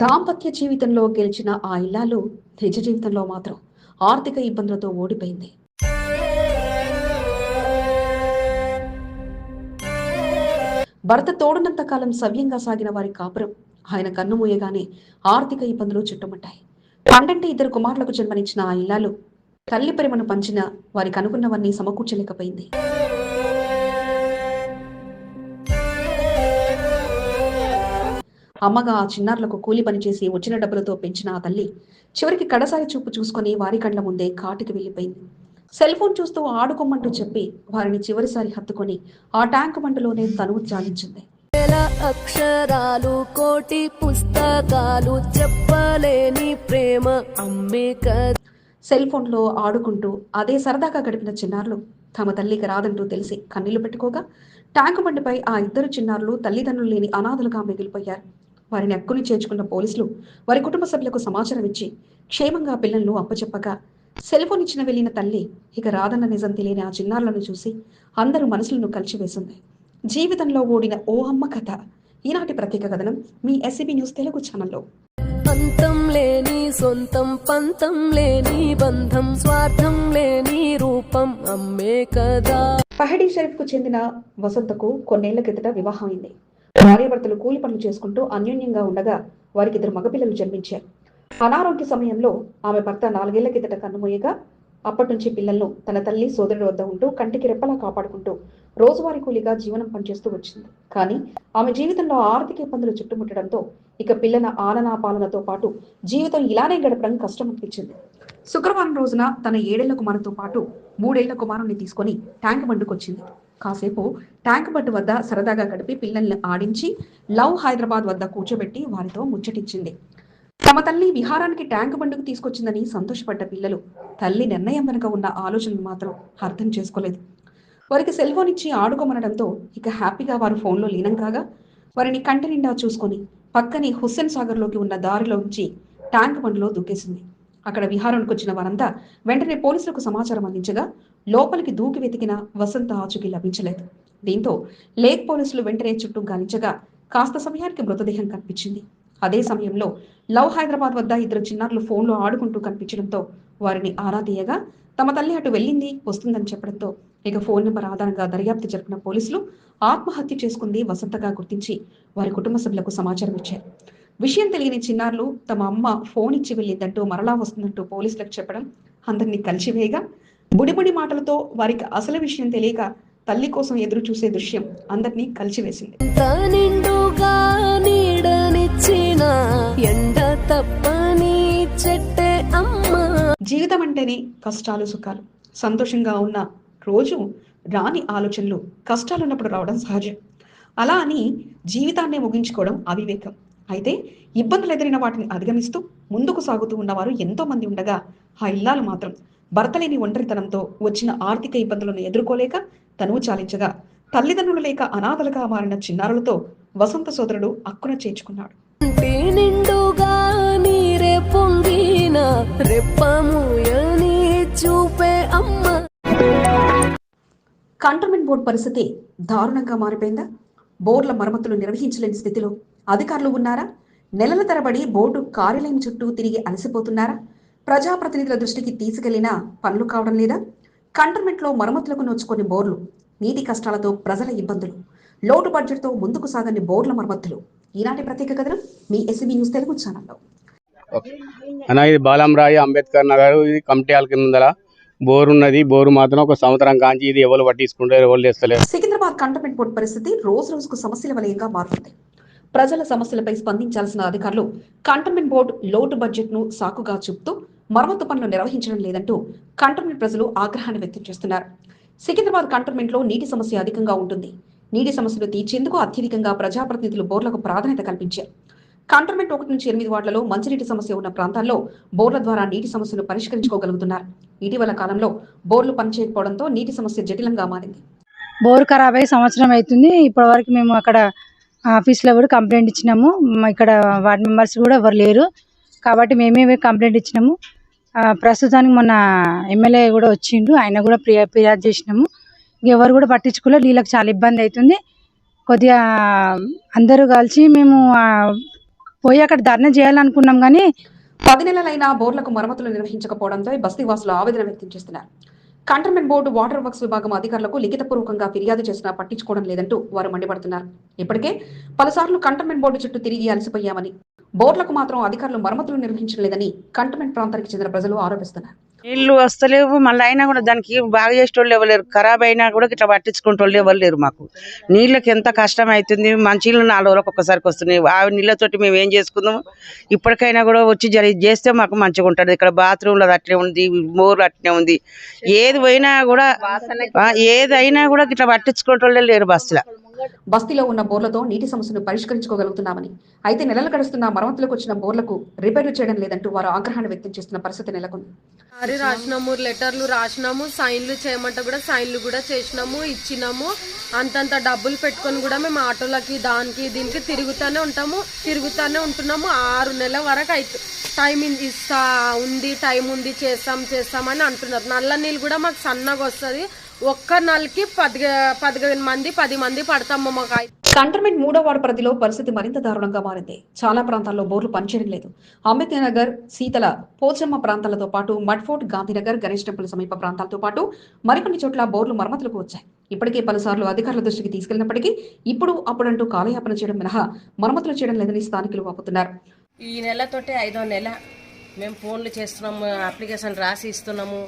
దాంపత్య జీవితంలో గెలిచిన ఆ ఇల్లాలు నిజ జీవితంలో మాత్రం ఆర్థిక ఇబ్బందులతో ఓడిపోయింది. భర్త తోడునంత కాలం సవ్యంగా సాగిన వారి కాపురం ఆయన కన్నుమూయగానే ఆర్థిక ఇబ్బందులు చుట్టుముట్టాయి. పండంటి ఇద్దరు కుమారులకు జన్మనిచ్చిన ఆ ఇల్లాలు తల్లి ప్రేమను పంచిన వారికి అనుకున్నవన్నీ సమకూర్చలేకపోయింది. అమ్మగా ఆ చిన్నారులకు కూలి పనిచేసి వచ్చిన డబ్బులతో పెంచిన ఆ తల్లి చివరికి కడసారి చూపు చూసుకుని వారి కళ్ల ముందే కాటికి వెళ్ళిపోయింది. సెల్ ఫోన్ చూస్తూ ఆడుకోమంటూ చెప్పి వారిని చివరిసారి హత్తుకొని ఆ ట్యాంకు మంటలోనే తనువు చాలించింది. అక్షరాలు కోటి పుస్తకాలు చెప్పలేని ప్రేమ అమ్మే కదా. సెల్ ఫోన్లో ఆడుకుంటూ అదే సరదాగా గడిపిన చిన్నారులు తమ తల్లికి రాదంటూ తెలిసి కన్నీళ్లు పెట్టుకోగా ట్యాంకు బండిపై ఆ ఇద్దరు చిన్నారులు తల్లిదండ్రులు లేని అనాథలుగా మిగిలిపోయారు. వారిని అక్కుని చేర్చుకున్న పోలీసులు వారి కుటుంబ సభ్యులకు సమాచారం ఇచ్చి క్షేమంగా పిల్లలను అప్పచెప్పగా సెల్ ఫోన్ ఇచ్చిన వెళ్లిన తల్లి ఇక రాదన్న నిజం తెలియని ఆ చిన్నారులను చూసి అందరూ మనసులను కలిచివేసింది. జీవితంలో ఓడిన ఓ అమ్మ కథ ఈనాటి ప్రత్యేక కథనం మీ ఎస్సీబీ న్యూస్ తెలుగు ఛానల్లో. అంతం లేని సొంతం పంతం లేని బంధం స్వార్థం లేని రూపం అమ్మే కదా. పహడీ షరీఫ్ కు చెందిన వసంతకు కొన్నేళ్ల కిందట వివాహం అయింది. భార్యాభర్తలు కూలి పనులు చేసుకుంటూ అన్యోన్యంగా ఉండగా వారికి ఇద్దరు మగపిల్లలు జన్మించారు. అనారోగ్య సమయంలో ఆమె భర్త 4 ఏళ్ల కిందట కన్నుమూయగా అప్పటి నుంచి పిల్లలను తన తల్లి సోదరుడి వద్ద ఉంటూ కంటికి రెప్పలా కాపాడుకుంటూ రోజువారీ కూలీగా జీవనం పనిచేస్తూ వచ్చింది. కానీ ఆమె జీవితంలో ఆర్థిక ఇబ్బందులు చుట్టుముట్టడంతో ఇక పిల్లల ఆలనా పాలనతో పాటు జీవితం ఇలానే గడపడం కష్టం అనిపించింది. శుక్రవారం రోజున తన 7 ఏళ్ల కుమారుతో పాటు 3 ఏళ్ల కుమారుని తీసుకొని ట్యాంక్ బండుకొచ్చింది. కాసేపు ట్యాంక్ బండ్ వద్ద సరదాగా గడిపి పిల్లల్ని ఆడించి లవ్ హైదరాబాద్ వద్ద కూర్చోబెట్టి వారితో ముచ్చటించింది. తమ తల్లి విహారానికి ట్యాంక్ బండుకు తీసుకొచ్చిందని సంతోషపడ్డ పిల్లలు తల్లి నిర్ణయం వెనుక ఉన్న ఆలోచనలు మాత్రం అర్థం చేసుకోలేదు. వారికి సెల్ ఫోన్ ఇచ్చి ఆడుకోమనడంతో ఇక హ్యాపీగా వారు ఫోన్లో లీనం కాగా వారిని కంటి నిండా చూసుకొని పక్కని హుస్సేన్ సాగర్లోకి ఉన్న దారిలో ఉంచి ట్యాంక్ బండ్లో దూకేసింది. అక్కడ విహారానికి వచ్చిన వారంతా వెంటనే పోలీసులకు సమాచారం అందించగా లోపలికి దూకి వెతికిన వసంత ఆచూకీ లభించలేదు. దీంతో లేక్ పోలీసులు వెంటనే చుట్టూ గాలించగా కాస్త సమయానికి మృతదేహం కనిపించింది. అదే సమయంలో లవ్ హైదరాబాద్ వద్ద ఇద్దరు చిన్నారులు ఫోన్లో ఆడుకుంటూ కనిపించడంతో వారిని ఆరా తీయగా తమ తల్లి అటు వెళ్ళింది వస్తుందని చెప్పడంతో ఇక ఫోన్ నెంబర్ ఆధారంగా దర్యాప్తు జరిపిన పోలీసులు ఆత్మహత్య చేసుకుంది వసంతగా గుర్తించి వారి కుటుంబ సభ్యులకు సమాచారం ఇచ్చారు. విషయం తెలియని చిన్నారులు తమ అమ్మ ఫోన్ ఇచ్చి వెళ్ళిందంటూ మరలా వస్తుందంటూ పోలీసులకు చెప్పడం అందరినీ కలిసివేయగా బుడిబుడి మాటలతో వారికి అసలు విషయం తెలియక తల్లి కోసం ఎదురు చూసే దృశ్యం అందరినీ కలిసివేసింది. జీవితం అంటేనే కష్టాలు సుఖాలు. సంతోషంగా ఉన్న రోజు రాని ఆలోచనలు కష్టాలున్నప్పుడు రావడం సహజం. అలా అని జీవితాన్ని ముగించుకోవడం అవివేకం. అయితే ఇబ్బందులు ఎదిరిన వాటిని అధిగమిస్తూ ముందుకు సాగుతూ ఉన్నవారు ఎంతో మంది ఉండగా ఆ ఇల్లాలు మాత్రం భర్త లేని ఒంటరితనంతో వచ్చిన ఆర్థిక ఇబ్బందులను ఎదుర్కోలేక తనువు చాలించగా తల్లిదండ్రులు లేక అనాథలుగా మారిన చిన్నారులతో వసంత సోదరుడు అక్కున చేర్చుకున్నాడు. కంటోన్మెంట్ బోర్డు పరిస్థితి దారుణంగా మారిపోయిందా? బోర్డుల మరమ్మతులు నిర్వహించలేని స్థితిలో అధికారులు ఉన్నారా? నెలల తరబడి బోర్డు కార్యాలయం చుట్టూ తిరిగి అలసిపోతున్నారా? ప్రజాప్రతినిధుల దృష్టికి తీసుకెళ్లినా పనులు కావడం లేదా? కంటోన్మెంట్లో మరమ్మతులకు నోచుకొని బోర్లు, నీటి కష్టాలతో ప్రజల ఇబ్బందులు, లోటు బడ్జెట్తో ముందుకు సాగని బోర్ల మరమ్మతులు ఈనాటి ప్రత్యేక కథనం మీ ఎస్సీబీ న్యూస్ తెలుగు ఛానల్లో. ఇది బాలంరాయి అంబేద్కర్ నగర్, ఇది కమిటీ హాల్ కింద బోరు ఉన్నది. బోరు మాత్రం ఒక సంవత్సరం కాంచి ఇది ఎవరు పట్టించుకుంటారు, ఎవరు చేస్తలేరు. సికింద్రాబాద్ కంటోన్మెంట్ బోర్డు పరిస్థితి రోజు రోజుకు సమస్యల వలయంగా మారుతుంది. ప్రజల సమస్యలపై స్పందించాల్సిన అధికారులు కంటోన్మెంట్ బోర్డు లోటు బడ్జెట్ ను సాకుగా చూపుతూ మరమ్మతు పనులు నిర్వహించడం లేదంటూ కంటోన్మెంట్ ప్రజలు ఆగ్రహాన్ని వ్యక్తం చేస్తున్నారు. సికింద్రాబాద్ కంటోన్మెంట్ లో నీటి సమస్య అధికంగా ఉంటుంది. నీటి సమస్యలు తీర్చేందుకు అత్యధికంగా ప్రజాప్రతినిధులు బోర్లకు ప్రాధాన్యత కల్పించారు. కంటోన్మెంట్ 1 నుంచి 8 వార్డులలో మంచినీటి సమస్య ఉన్న ప్రాంతాల్లో బోర్ల ద్వారా నీటి సమస్యను పరిష్కరించుకోగలుగుతున్నారు. ఇటీవల కాలంలో బోర్లు పనిచేయకపోవడంతో నీటి సమస్య జటిలంగా మారింది. బోర్ ఖరాబ్ అయ్యి సంవత్సరం అవుతుంది. ఇప్పటి వరకు మేము అక్కడ ఆఫీస్లో కూడా కంప్లైంట్ ఇచ్చినాము. ఇక్కడ వార్డ్ మెంబర్స్ కూడా ఎవరు లేరు కాబట్టి మేమే కంప్లైంట్ ఇచ్చినాము. ప్రస్తుతానికి మొన్న ఎమ్మెల్యే కూడా వచ్చిండు, ఆయన కూడా ఫిర్యాదు చేసినాము. ఎవరు కూడా పట్టించుకోలేదు. వీళ్ళకి చాలా ఇబ్బంది అవుతుంది. కొద్దిగా అందరూ కలిసి మేము పోయి అక్కడ ధర్నా చేయాలనుకున్నాం కానీ 10 నెలలైనా బోర్లకు మరమ్మతులు నిర్వహించకపోవడంతో బస్తీ వాసులు ఆవేదన వ్యక్తం చేస్తున్నారు. కంటోన్మెంట్ బోర్డు వాటర్ వర్క్స్ విభాగం అధికారులకు లిఖితపూర్వకంగా ఫిర్యాదు చేసినా పట్టించుకోవడం లేదంటూ వారు మండిపడుతున్నారు. ఇప్పటికే పలుసార్లు కంటోన్మెంట్ బోర్డు చుట్టూ తిరిగి అలసిపోయామని, బోర్డులకు మాత్రం అధికారులు మరమ్మతులు నిర్వహించలేదని కంటోన్మెంట్ ప్రాంతానికి చెందిన ప్రజలు ఆరోపిస్తున్నారు. నీళ్లు వస్తలేవు, మళ్ళీ అయినా కూడా దానికి బాగా చేసేటోళ్ళు ఎవరు లేరు. ఖరాబ్ అయినా కూడా ఇట్లా పట్టించుకుంటోళ్ళు ఎవరు లేరు. మాకు నీళ్ళకి ఎంత కష్టం అవుతుంది. మంచి నీళ్ళు 4 రోజులకు ఒక్కసారికి వస్తున్నాయి. ఆ నీళ్ళతోటి మేము ఏం చేసుకుందాము. ఇప్పటికైనా కూడా వచ్చి చేస్తే మాకు మంచిగా ఉంటుంది. ఇక్కడ బాత్రూమ్లో అట్లే ఉంది, మోర్లు అట్లే ఉంది. ఏది పోయినా కూడా ఏదైనా కూడా ఇట్లా పట్టించుకుంటోళ్ళే లేరు బస్సులో. బస్తీలో ఉన్న బోర్లతో నీటి సమస్యను పరిష్కరించుకోగలుగుతున్నామని, అయితే నెలలు గడుస్తున్న మరమ్మతులకు వచ్చిన బోర్లకు రిపేర్లు చేయడం లేదంటూ వారు ఆగ్రహాన్ని వ్యక్తం చేస్తున్న పరిస్థితి నెలకొంది. రాసినాము, లెటర్లు రాసినాము, సైన్లు చేయమంటే కూడా సైన్లు కూడా చేసినాము, ఇచ్చినాము. అంతంత డబ్బులు పెట్టుకొని కూడా మేము ఆటోలకి దానికి దీనికి తిరుగుతూనే ఉంటున్నాము. 6 నెలల వరకు అయితే టైం ఇస్తా ఉంది, టైం ఉంది, చేస్తామని అంటున్నారు. నల్ల నీళ్ళు కూడా మాకు సన్నగా వస్తుంది. ఒక్క నల్కి 10 మంది పడతాము. మాకు కంటోన్మెంట్ 3వ వార్డు పరిధిలో పరిస్థితి మరింత దారుణంగా మారింది. చాలా ప్రాంతాల్లో బోర్లు పనిచేయడం లేదు. అంబేద్కర్ నగర్, శీతల, పోచమ్మ ప్రాంతాలతో పాటు మడ్ఫోర్ట్, గాంధీనగర్, గణేష్ టెంపుల్ సమీప ప్రాంతాలతో పాటు మరికొన్ని చోట్ల బోర్లు మరమ్మతులకు వచ్చాయి. ఇప్పటికే పలుసార్లు అధికారుల దృష్టికి తీసుకెళ్లినప్పటికీ ఇప్పుడు అప్పుడంటూ కాలయాపన చేయడం మినహా మరమ్మతులు చేయడం లేదని స్థానికులు వాపోతున్నారు. ఈ నెలతోటే 5వ నెల మేము ఫోన్లు చేస్తున్నాము, అప్లికేషన్ రాసి ఇస్తున్నాము.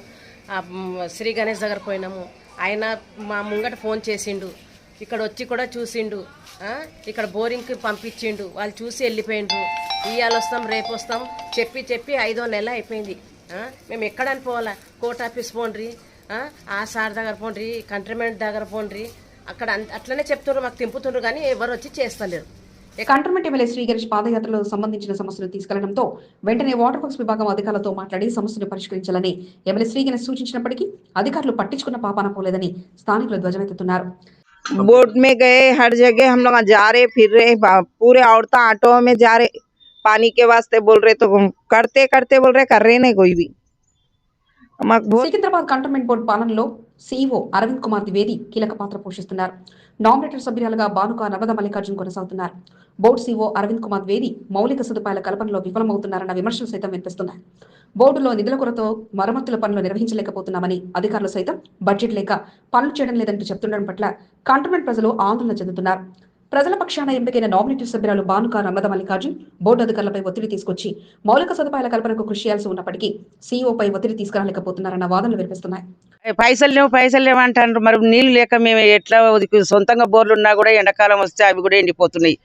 శ్రీ గణేష్ దగ్గర పోయినాము. ఆయన మా ముంగట ఫోన్ చేసిండు, ఇక్కడ వచ్చి కూడా చూసిండు, ఇక్కడ బోరింగ్కి పంపించిండు. వాళ్ళు చూసి వెళ్ళిపోయిండ్రు. ఇవాళ వస్తాం, రేపు వస్తాం చెప్పి 5వ నెల అయిపోయింది. మేము ఎక్కడని పోవాలా? కోర్ట్ ఆఫీస్ పోండ్రి, ఆ సార్ దగ్గర పోండ్రి, కంటోన్మెంట్ దగ్గర పోండ్రి, అక్కడ అట్లనే చెప్తున్నారు. మాకు తింపుతుండ్రు కానీ ఎవరు వచ్చి చేస్తలేరు. కంటోన్మెంట్ ఎమ్మెల్యే శ్రీ గణేష్ పాదయాత్రలకు సంబంధించిన సమస్యలు తీసుకెళ్లడంతో వెంటనే వాటర్ వర్క్స్ విభాగం అధికారులతో మాట్లాడి సమస్యను పరిష్కరించాలని ఎమ్మెల్యే శ్రీ గణేష్ సూచించినప్పటికీ అధికారులు పట్టించుకున్న పాపాన పోలేదని స్థానికులు ధ్వజమెత్తుతున్నారు. बोट में गए, हर जगह हम लोग जा रहे, फिर रहे, पूरे औरतें ऑटो में जा रहे, पानी के वास्ते बोल रहे, तो करते बोल रहे, कर रहे नहीं कोई भी. సికింద్రాబాద్ కంటోన్మెంట్ బోర్డు పాలనలో సీఈఓ అరవింద్ కుమార్ ద్వివేది కీలక పాత్ర పోషిస్తున్నారు. నామినేటెడ్ సభ్యురాలుగా బానుక నర్మదా మల్లికార్జున్ కొనసాగుతున్నారు. బోర్డు సీఈఓ అరవింద్ కుమార్ ద్వివేది మౌలిక సదుపాయాల కల్పనలో విఫలమవుతున్నారన్న విమర్శలు సైతం వినిపిస్తున్నాయి. బోర్డులో నిధుల కొరతో మరమ్మతుల పనులు నిర్వహించలేకపోతున్నామని, అధికారులు సైతం బడ్జెట్ లేక పనులు చేయడం లేదంటూ చెప్తుండడం పట్ల కంటోన్మెంట్ ప్రజలు ఆందోళన చెందుతున్నారు. ప్రజల పక్షాన ఎంపికైన నామినేటెడ్ సభ్యురాలు బానుక నర్మదా మల్లికార్జున్ బోర్డు అధికారులపై ఒత్తిడి తీసుకొచ్చి మౌలిక సదుపాయాల కల్పనకు కృషి చేయాల్సి ఉన్నప్పటికీ సీఈఓపై ఒత్తిడి తీసుకురాలేకపోతున్నారన్న వాదనలు వినిపిస్తున్నాయి. పైసలు లేవు అంటారు. మరి నీళ్లు లేక మేము ఎట్లా సొంతంగా బోర్లు ఉన్నా కూడా ఎండాకాలం వస్తే అవి కూడా ఎండిపోతున్నాయి.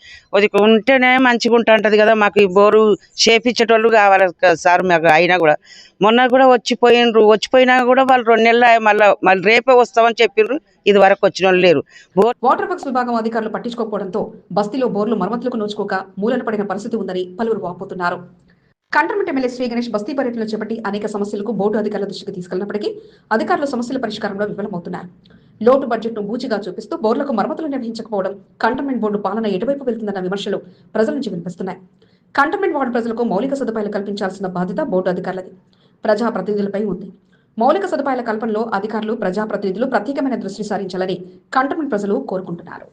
ఉంటేనే మంచిగా ఉంటుంటది కదా. మాకు ఈ బోరు చేపించేటోళ్ళు కావాలి సార్. మాకు అయినా కూడా మొన్న కూడా వచ్చిపోయినా కూడా వాళ్ళు 2 నెలలు మళ్ళీ రేపే వస్తామని చెప్పిండ్రు. ఇది వరకు వచ్చిన వాళ్ళు లేరు. వాటర్ వర్క్స్ విభాగం అధికారులు పట్టించుకోకపోవడంతో బస్తీలో బోర్లు మరమ్మతులకు నోచుకోక మూలన పడిన పరిస్థితి ఉందని పలువురు వాపోతున్నారు. కంటోన్మెంట్ ఎమ్మెల్యే శ్రీ గణేష్ బస్తీ పర్యటనలు చేపట్టి అనేక సమస్యలకు బోర్డు అధికారుల దృష్టికి తీసుకెళ్లినప్పటికీ అధికారులు సమస్యల పరిష్కారంలో విఫలమవుతున్నారు. లోటు బడ్జెట్ను బూచిగా చూపిస్తూ బోర్లకు మరమ్మతులు నిర్వహించకపోవడం, కంటోన్మెంట్ బోర్డు పాలన ఎటువైపు వెళ్తుందన్న విమర్శలు ప్రజల నుంచి వినిపిస్తున్నాయి. కంటోన్మెంట్ వార్డు ప్రజలకు మౌలిక సదుపాయాలు కల్పించాల్సిన బాధ్యత బోర్డు అధికారులది, ప్రజాప్రతినిధులపై ఉంది. మౌలిక సదుపాయాల కల్పనలో అధికారులు, ప్రజాప్రతినిధులు ప్రత్యేకమైన దృష్టి సారించాలని కంటోన్మెంట్ ప్రజలు కోరుకుంటున్నారు.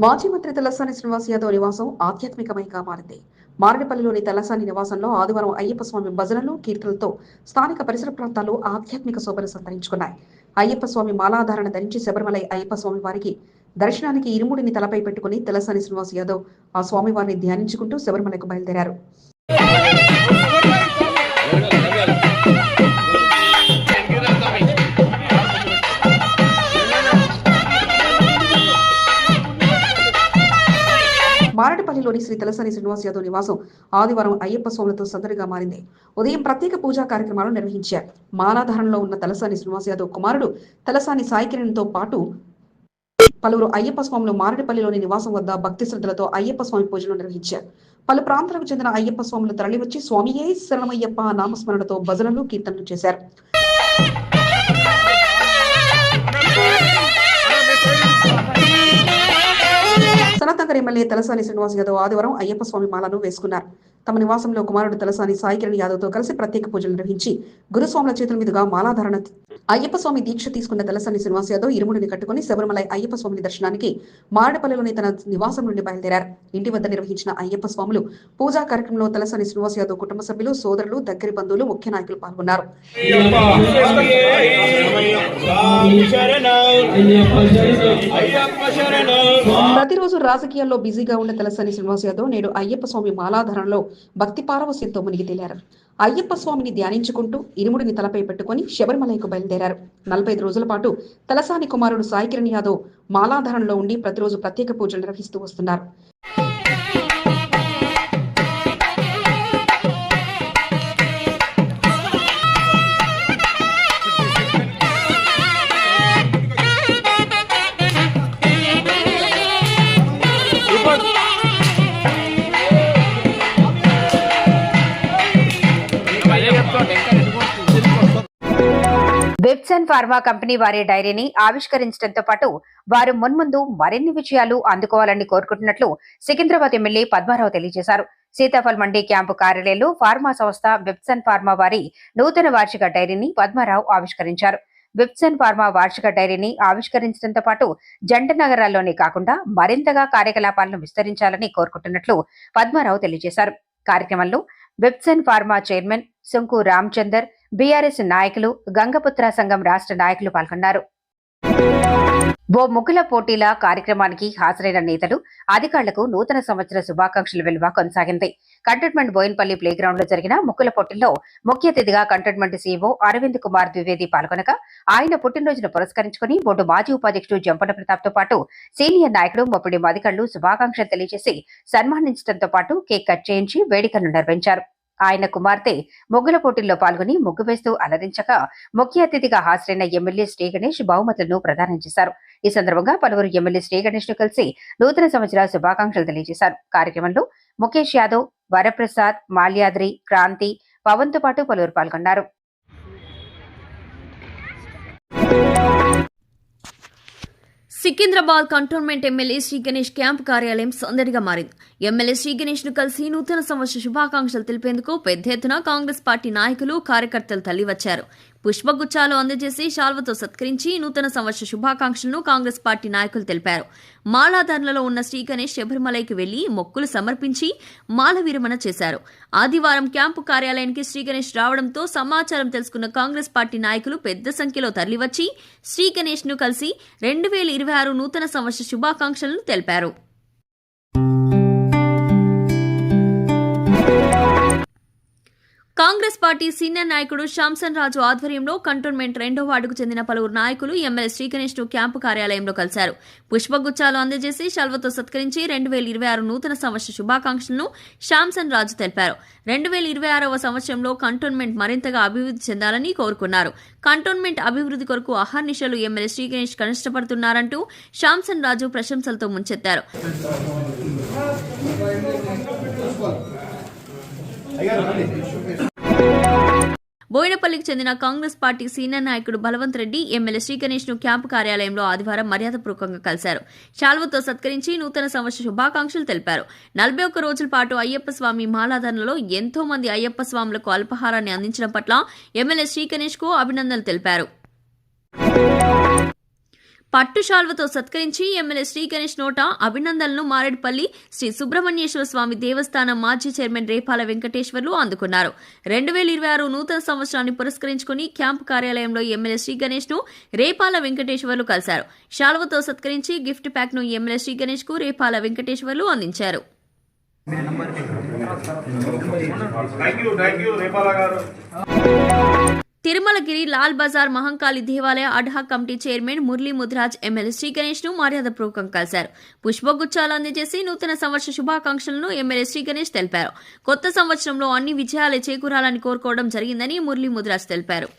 మాజీ మంత్రి తలసాని శ్రీనివాస్ యాదవ్ నివాసం ఆధ్యాత్మికమైగా మారింది. మారేడుపల్లిలోని తలసాని నివాసంలో ఆదివారం అయ్యప్ప స్వామి భజనలు, కీర్తనలతో స్థానిక పరిసర ప్రాంతాలు ఆధ్యాత్మిక శోభను సంతరించుకున్నాయి. అయ్యప్ప స్వామి మాలాధారణ ధరించి శబరిమలై అయ్యప్ప స్వామి వారికి దర్శనానికి ఇరుముడిని తలపై పెట్టుకుని తలసాని శ్రీనివాస్ యాదవ్ ఆ స్వామివారిని ధ్యానించుకుంటూ శబరిమలకు బయలుదేరారు. మారేడుపల్లిలోని శ్రీ తలసాని శ్రీనివాస్ యాదవ్ నివాసం ఆదివారం అయ్యప్ప స్వాములతో సందడిగా మారింది. ఉదయం ప్రత్యేక పూజా కార్యక్రమాలు నిర్వహించారు. మాలాధారణలో ఉన్న తలసాని శ్రీనివాస్ యాదవ్ కుమారుడు తలసాని సాయికిరణ్తో పాటు పలువురు అయ్యప్ప స్వాములు మారేడుపల్లిలోని నివాసం వద్ద భక్తి శ్రద్ధలతో అయ్యప్ప స్వామి పూజలు నిర్వహించారు. పలు ప్రాంతాలకు చెందిన అయ్యప్ప స్వాములు తరలివచ్చి స్వామియే శరణమయ్యప్ప నామస్మరణతో భజనలు, కీర్తనలు చేశారు. సనత్నగర్ ఎమ్మెల్యే తలసాని శ్రీనివాస్ యాదవ్ ఆదివారం అయ్యప్ప స్వామి మాలను వేసుకున్నారు. తమ నివాసంలో కుమారుడు తలసాని సాయి కిరణ్ యాదవ్తో కలిసి ప్రత్యేక పూజలు నిర్వహించి గురుస్వాముల చేతుల మీదుగా మాలాధారణ అయ్యప్ప స్వామి దీక్ష తీసుకున్న తలసాని శ్రీనివాస్ యాదవ్ ఇరుముడిని కట్టుకుని శబరిమల అయ్యప్ప స్వామిని దర్శనానికి మారడపల్లిలోని తన నివాసం నుండి బయలుదేరారు. ఇంటి వద్ద నిర్వహించిన అయ్యప్ప స్వాములు పూజా కార్యక్రమంలో తలసాని శ్రీనివాస్ యాదవ్ కుటుంబ సభ్యులు, సోదరులు, దగ్గరి బంధువులు, ముఖ్య నాయకులు పాల్గొన్నారు. ప్రతిరోజు రాజకీయాల్లో బిజీగా ఉన్న తలసాని శ్రీనివాస్ యాదవ్ నేడు అయ్యప్ప స్వామి మాలాధారణలో భక్తి పారవస్యంతో మునిగి తేలారు. అయ్యప్ప స్వామిని ధ్యానించుకుంటూ ఇరుముడిని తలపై పెట్టుకుని శబరిమలకు బయలుదేరారు. 45 రోజుల పాటు తలసాని కుమారుడు సాయి కిరణ్ యాదవ్ మాలాధారణలో ఉండి ప్రతిరోజు ప్రత్యేక పూజలు నిర్వహిస్తూ వస్తున్నారు. విప్సన్ ఫార్మా కంపెనీ వారి డైరీని ఆవిష్కరించడంతో పాటు వారు మున్ముందు మరిన్ని విజయాలు అందుకోవాలని కోరుకుంటున్నట్లు సికింద్రాబాద్ ఎమ్మెల్యే పద్మారావు తెలియజేశారు. సీతాఫల్ మండి క్యాంపు కార్యాలయంలో ఫార్మా సంస్థ విప్సన్ ఫార్మా వారి నూతన వార్షిక డైరీని పద్మారావు ఆవిష్కరించారు. విప్సన్ ఫార్మా వార్షిక డైరీని ఆవిష్కరించడంతో పాటు జంట నగరాల్లోనే కాకుండా మరింతగా కార్యకలాపాలను విస్తరించాలని కోరుకుంటున్నట్లు పద్మారావు తెలియజేశారు. కార్యక్రమంలో విప్సన్ ఫార్మా చైర్మన్ సుంకు రామచందర్, బీఆర్ఎస్ నాయకులు, గంగపుత్ర సంఘం రాష్ట్ర నాయకులు పాల్గొన్నారు. ఓ ముగ్గుల పోటీల కార్యక్రమానికి హాజరైన నేతలు, అధికారులకు నూతన సంవత్సర శుభాకాంక్షల వెలువ కొనసాగింది. కంటోన్మెంట్ బోయిన్పల్లి ప్లేగ్రౌండ్ లో జరిగిన ముగ్గుల పోటీల్లో ముఖ్య అతిథిగా కంటోన్మెంట్ సీఈఓ అరవింద్ కుమార్ ద్వివేది పాల్గొనగా ఆయన పుట్టినరోజును పురస్కరించుకుని బోర్డు మాజీ ఉపాధ్యక్షుడు జంపన ప్రతాప్ తో పాటు సీనియర్ నాయకుడు ముప్పిడి అధికారులు శుభాకాంక్షలు తెలియజేసి సన్మానించడంతో పాటు కేక్ కట్ చేయించి వేడుకలను నిర్వహించారు. ఆయన కుమార్తె ముగ్గుల పోటీల్లో పాల్గొని ముగ్గు వేస్తూ అలరించగా ముఖ్య అతిథిగా హాజరైన ఎమ్మెల్యే శ్రీ గణేష్ బహుమతులను ప్రదానం చేశారు. ఈ సందర్భంగా పలువురు ఎమ్మెల్యే శ్రీ గణేష్ ను కలిసి నూతన సంవత్సర శుభాకాంక్షలు తెలియజేశారు. కార్యక్రమంలో ముఖేష్ యాదవ్, వరప్రసాద్, మాల్యాద్రి, క్రాంతి, పవన్ తో పాటు పలువురు పాల్గొన్నారు. Secunderabad cantonment MLA Shri Ganesh camp కార్యాలయం సందడిగా మారింది. ఎమ్మెల్యే శ్రీ గణేష్ ను కలిసి నూతన సంవత్సర శుభాకాంక్షలు తెలిపేందుకు పెద్ద ఎత్తున కాంగ్రెస్ పార్టీ నాయకులు, కార్యకర్తలు తరలివచ్చారు. పుష్పగుచ్చాలు అందజేసి శాల్వతో సత్కరించి నూతన సంవత్సర శుభాకాంక్షలను కాంగ్రెస్ పార్టీ నాయకులు తెలిపారు. మాలాధారణలో ఉన్న శ్రీ గణేష్ శబరిమలైకి వెళ్లి మొక్కులు సమర్పించి మాల విరమణ చేశారు. ఆదివారం క్యాంపు కార్యాలయానికి శ్రీ గణేష్ రావడంతో సమాచారం తెలుసుకున్న కాంగ్రెస్ పార్టీ నాయకులు పెద్ద సంఖ్యలో తరలివచ్చి శ్రీ గణేష్ ను కలిసి 2026 నూతన సంవత్సర శుభాకాంక్షలను తెలిపారు. కాంగ్రెస్ పార్టీ సీనియర్ నాయకుడు శాంసన్ రాజు ఆధ్వర్యంలో కంటోన్మెంట్ 2వ వార్డుకు చెందిన పలువురు నాయకులు ఎమ్మెల్యే శ్రీ గణేష్ ను క్యాంపు కార్యాలయంలో కలిశారు. పుష్పగుచ్చాలు అందజేసి శాల్వతో సత్కరించి 2026 నూతన సంవత్సర శుభాకాంక్షలను శాంసన్ రాజు తెలిపారు. 2026వ సంవత్సరంలో కంటోన్మెంట్ మరింతగా అభివృద్ధి చెందాలని కోరుకున్నారు. కంటోన్మెంట్ అభివృద్ధి కొరకు అహర్నిశలు ఎమ్మెల్యే శ్రీ గణేష్ కష్టపడుతున్నారంటూ శాంసన్ రాజు ప్రశంసలతో ముంచెత్తారు. బోయినపల్లికి చెందిన కాంగ్రెస్ పార్టీ సీనియర్ నాయకుడు బలవంత్ రెడ్డి ఎమ్మెల్యే శ్రీ గణేష్ ను క్యాంపు కార్యాలయంలో ఆదివారం మర్యాదపూర్వకంగా కలిశారు. శాల్వతో సత్కరించి నూతన సంవత్సర శుభాకాంక్షలు తెలిపారు. 41 రోజుల పాటు అయ్యప్ప స్వామి మాలాధారణలో ఎంతో మంది అయ్యప్ప స్వాములకు అల్పాహారాన్ని అందించడం పట్ల ఎమ్మెల్యే శ్రీ గణేష్ కు అభినందనలు తెలిపారు. పట్టు శాల్వతో సత్కరించి ఎమ్మెల్యే శ్రీ గణేష్ నోట అభినందనలను మారేడుపల్లి శ్రీ సుబ్రహ్మణ్యేశ్వర స్వామి దేవస్థానం మాజీ చైర్మన్ రేపాల వెంకటేశ్వర్లు అందుకున్నారు. 2026 నూతన సంవత్సరాన్ని పురస్కరించుకుని క్యాంపు కార్యాలయంలో ఎమ్మెల్యే శ్రీ గణేష్ ను రేపాల వెంకటేశ్వర్లు కలిశారు. శాల్వతో సత్కరించి గిఫ్ట్ ప్యాక్ ను ఎమ్మెల్యే శ్రీ గణేష్ కు రేపాల వెంకటేశ్వర్లు అందించారు. తిరుమలగిరి లాల్ బజార్ మహంకాళి దేవాలయ ad hoc committee chairman Murali Mudraj MLA Shri Ganesh ను మర్యాదపూర్వకంగా కలిశారు. పుష్పగుచ్చాలు అందజేసి నూతన సంవత్సర శుభాకాంక్షలను ఎమ్మెల్యే శ్రీ గణేష్ తెలిపారు. కొత్త సంవత్సరంలో అన్ని విజయాలే చేకూరాలని కోరుకోవడం జరిగిందని మురళీ ముద్రాజ్ తెలిపారు.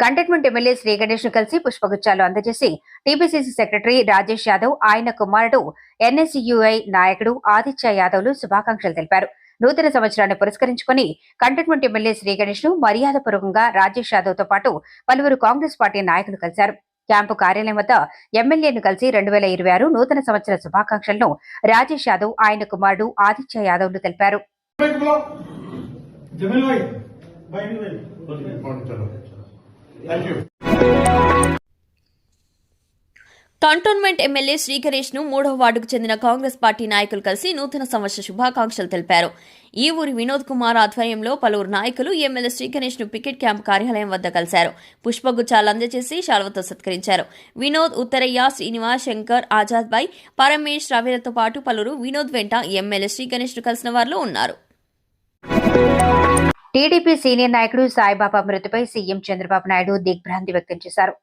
కంటోన్మెంట్ ఎమ్మెల్యే శ్రీ గణేష్ ను కలిసి పుష్పగుచ్చాలు అందజేసి టీపీసీసీ సెక్రటరీ రాజేష్ యాదవ్, ఆయన కుమారుడు ఎన్ఎస్యుఐ నాయకుడు ఆదిత్య యాదవ్లు శుభాకాంక్షలు తెలిపారు. నూతన సంవత్సరాన్ని పురస్కరించుకుని కంటోన్మెంట్ ఎమ్మెల్యే శ్రీ గణేష్ ను మర్యాదపూర్వకంగా రాజేష్ యాదవ్ తో పాటు పలువురు కాంగ్రెస్ పార్టీ నాయకులు కలిశారు. క్యాంపు కార్యాలయం వద్ద ఎమ్మెల్యేను కలిసి 2026 నూతన సంవత్సర శుభాకాంక్షలను రాజేష్ యాదవ్ ఆయన కుమారుడు ఆదిత్య యాదవ్లు తెలిపారు. కంటోన్మెంట్ ఎమ్మెల్యే శ్రీ గణేష్ ను 3వ వార్డుకు చెందిన కాంగ్రెస్ పార్టీ నాయకులు కలిసి నూతన సంవత్సర శుభాకాంక్షలు తెలిపారు. ఈ ఊరి వినోద్ కుమార్ ఆధ్వర్యంలో పలువురు నాయకులు ఎమ్మెల్యే శ్రీ గణేష్ ను పికెట్ క్యాంప్ కార్యాలయం వద్ద కలిశారు. పుష్పగుచ్చాలు అందజేసి శాలువతో సత్కరించారు. వినోద్, ఉత్తరయ్య, శ్రీనివాస్, శంకర్, ఆజాద్ బాయ్, పరమేష్, రవిలతో పాటు పలువురు వినోద్ వెంట ఎమ్మెల్యే శ్రీ గణేష్ ను కలిసిన వారిలో ఉన్నారు. టీడీపీ సీనియర్ నాయకుడు సాయిబాబా మృతిపై సీఎం చంద్రబాబు నాయుడు దిగ్భ్రాంతి వ్యక్తం చేశారు.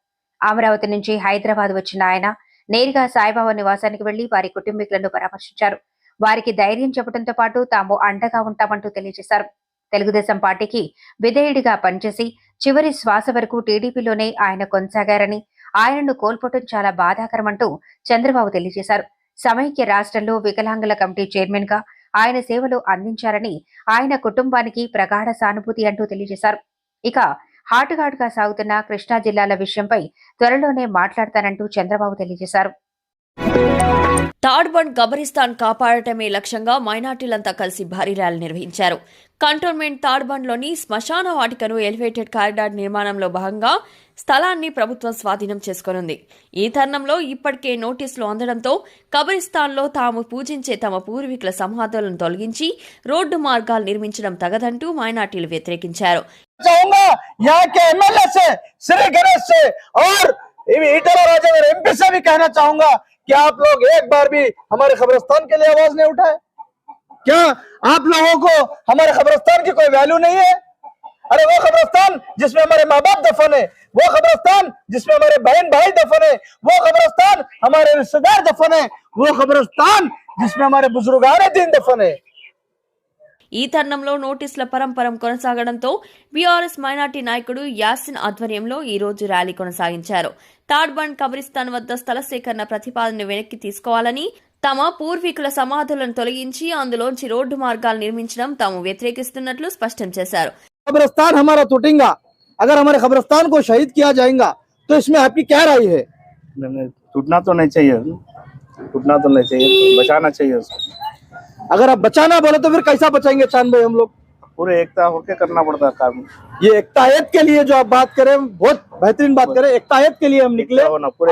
అమరావతి నుంచి హైదరాబాద్ వచ్చిన ఆయన నేరుగా సాయిబాబా నివాసానికి వెళ్లి వారి కుటుంబీకులను పరామర్శించారు. వారికి ధైర్యం చెప్పడంతో పాటు తాము అండగా ఉంటామంటూ తెలియజేశారు. తెలుగుదేశం పార్టీకి విధేయుడిగా పనిచేసి చివరి శ్వాస వరకు టీడీపీలోనే ఆయన కొనసాగారని, ఆయనను కోల్పోవడం చాలా బాధాకరమంటూ చంద్రబాబు తెలియజేశారు. సమైక్య రాష్ట్రంలో వికలాంగుల కమిటీ చైర్మన్ గా ఆయన సేవలు అందించారని, ఆయన కుటుంబానికి ప్రగాఢ సానుభూతి అంటూ తెలియజేశారు. ఇక హాటుఘాటుగా సాగుతున్న కృష్ణా జిల్లాల విషయంపై త్వరలోనే మాట్లాడతానంటూ చంద్రబాబు తెలియజేశారు. తాడ్బండ్ కబరిస్తాన్ కాపాడటమే లక్ష్యంగా మైనార్టీలంతా కలిసి భారీ ర్యాలీ నిర్వహించారు. కంటోన్మెంట్ తాడ్బండ్లోని శ్మశాన వాటికను ఎలివేటెడ్ కారిడార్ నిర్మాణంలో భాగంగా స్థలాన్ని ప్రభుత్వం స్వాధీనం చేసుకోనుంది. ఈ తరుణంలో ఇప్పటికే నోటీసులు అందడంతో కబరిస్తాన్లో తాము పూజించే తమ పూర్వీకుల సమాధులను తొలగించి రోడ్డు మార్గాలు నిర్మించడం తగదంటూ మైనార్టీలు వ్యతిరేకించారు. क्या आप लोग एक बार भी हमारे कब्रिस्तान के लिए आवाज नहीं उठाए? क्या आप लोगों को हमारे कब्रिस्तान की कोई वैल्यू नहीं है? अरे वो कब्रिस्तान जिसमें हमारे माँ बाप दफन है, वो कब्रिस्तान जिसमें हमारे बहन भाई दफन है, वो कब्रिस्तान हमारे रिश्तेदार दफन है, वो कब्रिस्तान जिसमें हमारे बुजुर्गान दीन दफन है. ఈ తరుణంలో నోటీసుల పరంపరం కొనసాగడంతో బీఆర్ఎస్ మైనార్టీ నాయకుడు యాసిన్ ఆధ్వర్యంలో ఈ రోజు ర్యాలీ కొనసాగించారు. తాడ్బండ్ కబ్రిస్తాన్ వద్ద స్థల సేకరణ ప్రతిపాదనను వెనక్కి తీసుకోవాలని, తమ పూర్వీకుల సమాధులను తొలగించి అందులోంచి రోడ్డు మార్గాలు నిర్మించడం తాము వ్యతిరేకిస్తున్నట్లు స్పష్టం చేశారు. कब्रिस्तान हमारा टूटेगा, अगर हमारे कब्रिस्तान को शहीद किया जाएगा तो इसमें आपकी क्या राय है? टूटना तो नहीं चाहिए, बचाना चाहिए उसको. अगर आप बचाना बोले तो फिर कैसा बचाएंगे चांद भाई? हम लोग पूरे एकता होके करना पड़ता है काम. ये एकतायत के लिए जो आप बात करें, बहुत बेहतरीन बात करें. एकतायत के लिए हम निकले,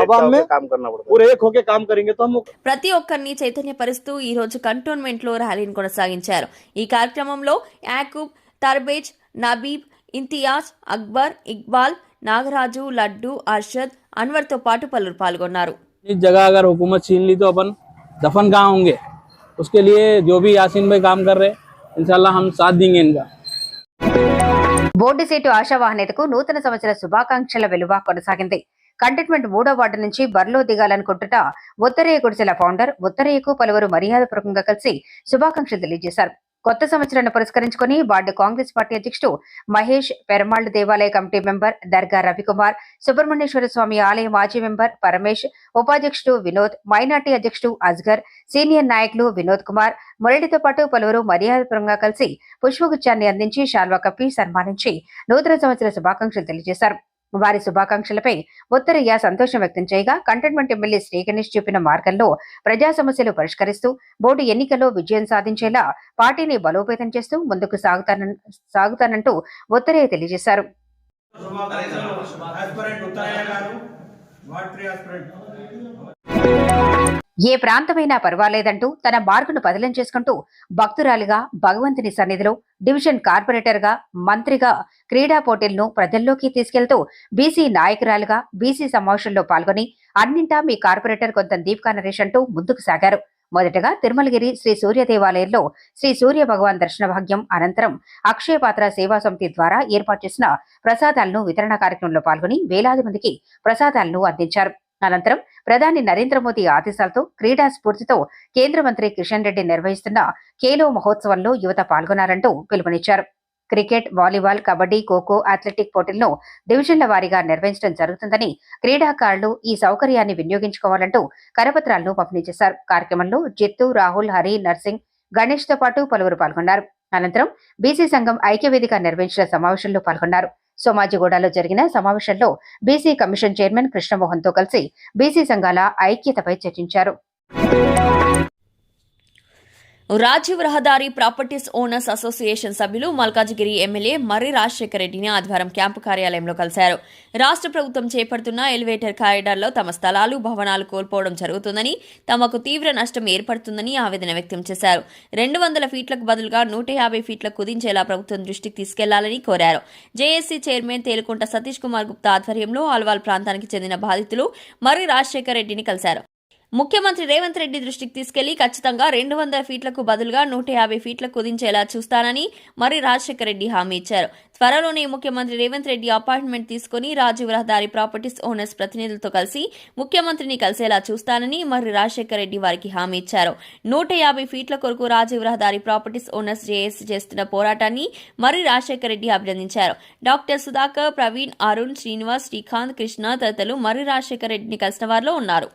आवाम में काम करना पड़ता है. पूरे एक होके काम करेंगे तो हम ప్రతి ఒక్కరిని చైతన్యపరుస్తూ ఈ రోజు కంటోన్మెంట్ లో ర్యాలీని కొనసాగించారు. ఈ కార్యక్రమంలో యాకూబ్, తర్బేజ్, నబీబ్, ఇంతియాజ్, అక్బర్, ఇక్బాల్, నాగరాజు, లడ్డు, అర్షద్, అన్వర్ తో పాటు పలువురు పాల్గొన్నారు. इस जगह अगर हुकूमत छीन ली तो अपन दफन कहाँ होंगे? उसके लिए जो भी यासीन भाई काम कर रहे हैं, इंशाल्लाह हम साथ देंगे इनका. బోర్డు సీటు ఆశావాహనేతకు నూతన సంవత్సర శుభాకాంక్షల వెలువ కొనసాగింది. కంటోన్మెంట్ 3వ వార్డు నుంచి బరిలో దిగాలనుకుంటున్న ఉత్తరయ్య గుడిసెల ఫౌండర్ ఉత్తరయ్యకు పలువురు మర్యాదపూర్వకంగా కలిసి శుభాకాంక్షలు తెలియజేశారు. కొత్త సంవత్సరాన్ని పురస్కరించుకుని వార్డు కాంగ్రెస్ పార్టీ అధ్యక్షుడు మహేష్, పెరమాళ్ల దేవాలయ కమిటీ మెంబర్ దర్గా రవికుమార్, సుబ్రహ్మణ్యేశ్వర స్వామి ఆలయ మాజీ మెంబర్ పరమేష్, ఉపాధ్యక్షుడు వినోద్, మైనార్టీ అధ్యక్షుడు అజ్గర్, సీనియర్ నాయకులు వినోద్ కుమార్, మురళితో పాటు పలువురు మర్యాదపూర్వకంగా కలిసి పుష్పగుచ్చాన్ని అందించి శాల్వా కప్పి సన్మానించి నూతన సంవత్సర శుభాకాంక్షలు తెలియజేశారు. వారి శుభాకాంక్షలపై ఉత్తరయ్య సంతోషం వ్యక్తం చేయగా, కంటోన్మెంట్ ఎమ్మెల్యే శ్రీ గణేష్ చూపిన మార్గంలో ప్రజా సమస్యలు పరిష్కరిస్తూ బోర్డు ఎన్నికల్లో విజయం సాధించేలా పార్టీని బలోపేతం చేస్తూ ముందుకు సాగుతానంటూ ఉత్తరయ్య తెలియజేశారు. ఏ ప్రాంతమైనా పర్వాలేదంటూ తన మార్కును బదిలం చేసుకుంటూ భక్తురాలిగా భగవంతుని సన్నిధిలో డివిజన్ కార్పొరేటర్ గా, మంత్రిగా క్రీడా పోటీలను ప్రజల్లోకి తీసుకెళ్తూ బీసీ నాయకురాలుగా బీసీ సమావేశంలో పాల్గొని అన్నింటా మీ కార్పొరేటర్ కొంత దీపికా నరేష్ అంటూ ముందుకు సాగారు. మొదటగా తిరుమలగిరి శ్రీ సూర్య దేవాలయంలో శ్రీ సూర్య భగవాన్ దర్శన భాగ్యం, అనంతరం అక్షయపాత్ర సేవా సమితి ద్వారా ఏర్పాటు చేసిన ప్రసాదాలను వితరణ కార్యక్రమంలో పాల్గొని వేలాది మందికి ప్రసాదాలను అందించారు. అనంతరం ప్రధాని నరేంద్ర మోదీ ఆదేశాలతో క్రీడా స్ఫూర్తితో కేంద్ర మంత్రి కిషన్ రెడ్డి నిర్వహిస్తున్న ఖేలో మహోత్సవంలో యువత పాల్గొనాలంటూ పిలుపునిచ్చారు. Cricket, volleyball, kabaddi, kho kho, athletic పోటీలను డివిజన్ల వారీగా నిర్వహించడం జరుగుతుందని, క్రీడాకారులు ఈ సౌకర్యాన్ని వినియోగించుకోవాలంటూ కరపత్రాలను పంపిణీ చేశారు. కార్యక్రమంలో జిత్తు, రాహుల్, హరి, నర్సింగ్, గణేష్ తో పాటు పలువురు పాల్గొన్నారు. అనంతరం బీసీ సంఘం ఐక్యవేదిక నిర్వహించిన సమావేశంలో పాల్గొన్నారు. సోమాజిగూడలో జరిగిన సమావేశంలో బీసీ కమిషన్ చైర్మన్ కృష్ణమోహన్తో కలిసి బీసీ సంఘాల ఐక్యతపై చర్చించారు. రాజీవ్ రహదారి ప్రాపర్టీస్ ఓనర్స్ అసోసియేషన్ సభ్యులు మల్కాజిగిరి ఎమ్మెల్యే మర్రి రాజశేఖర రెడ్డిని ఆదివారం క్యాంపు కార్యాలయంలో కలిశారు. రాష్ట్ర ప్రభుత్వం చేపడుతున్న ఎలివేటర్ కారిడార్లో తమ స్థలాలు, భవనాలు కోల్పోవడం జరుగుతుందని, తమకు తీవ్ర నష్టం ఏర్పడుతుందని ఆవేదన వ్యక్తం చేశారు. 200 ఫీట్లకు బదులుగా 150 ఫీట్లకు కుదించేలా ప్రభుత్వం దృష్టికి తీసుకెళ్లాలని కోరారు. జేఏసీ చైర్మన్ తేలుకుంట సతీష్ కుమార్ గుప్తా ఆధ్వర్యంలో ఆల్వాల్ ప్రాంతానికి చెందిన బాధితులు మర్రి రాజశేఖర రెడ్డిని కలిశారు. ముఖ్యమంత్రి రేవంత్ రెడ్డి దృష్టికి తీసుకెళ్లి ఖచ్చితంగా 200 ఫీట్లకు బదులుగా 150 ఫీట్లకు కుదించేలా చూస్తానని మర్రి రాజశేఖర రెడ్డి హామీ ఇచ్చారు. త్వరలోనే ముఖ్యమంత్రి రేవంత్ రెడ్డి అపాయింట్మెంట్ తీసుకుని రాజీవ్ రహదారి ప్రాపర్టీస్ ఓనర్స్ ప్రతినిధులతో కలిసి ముఖ్యమంత్రిని కలిసేలా చూస్తానని మర్రి రాజశేఖర రెడ్డి వారికి హామీ ఇచ్చారు. 150 ఫీట్ల కొరకు రాజీవ్ రహదారి ప్రాపర్టీస్ ఓనర్స్ జేఏసీ చేస్తున్న పోరాటాన్ని మర్రి రాజశేఖర రెడ్డి అభినందించారు. డాక్టర్ సుధాకర్, ప్రవీణ్, అరుణ్, శ్రీనివాస్, శ్రీకాంత్, కృష్ణ తదితరులు మర్రి రాజశేఖర రెడ్డిని కలిసిన వారిలో ఉన్నారు.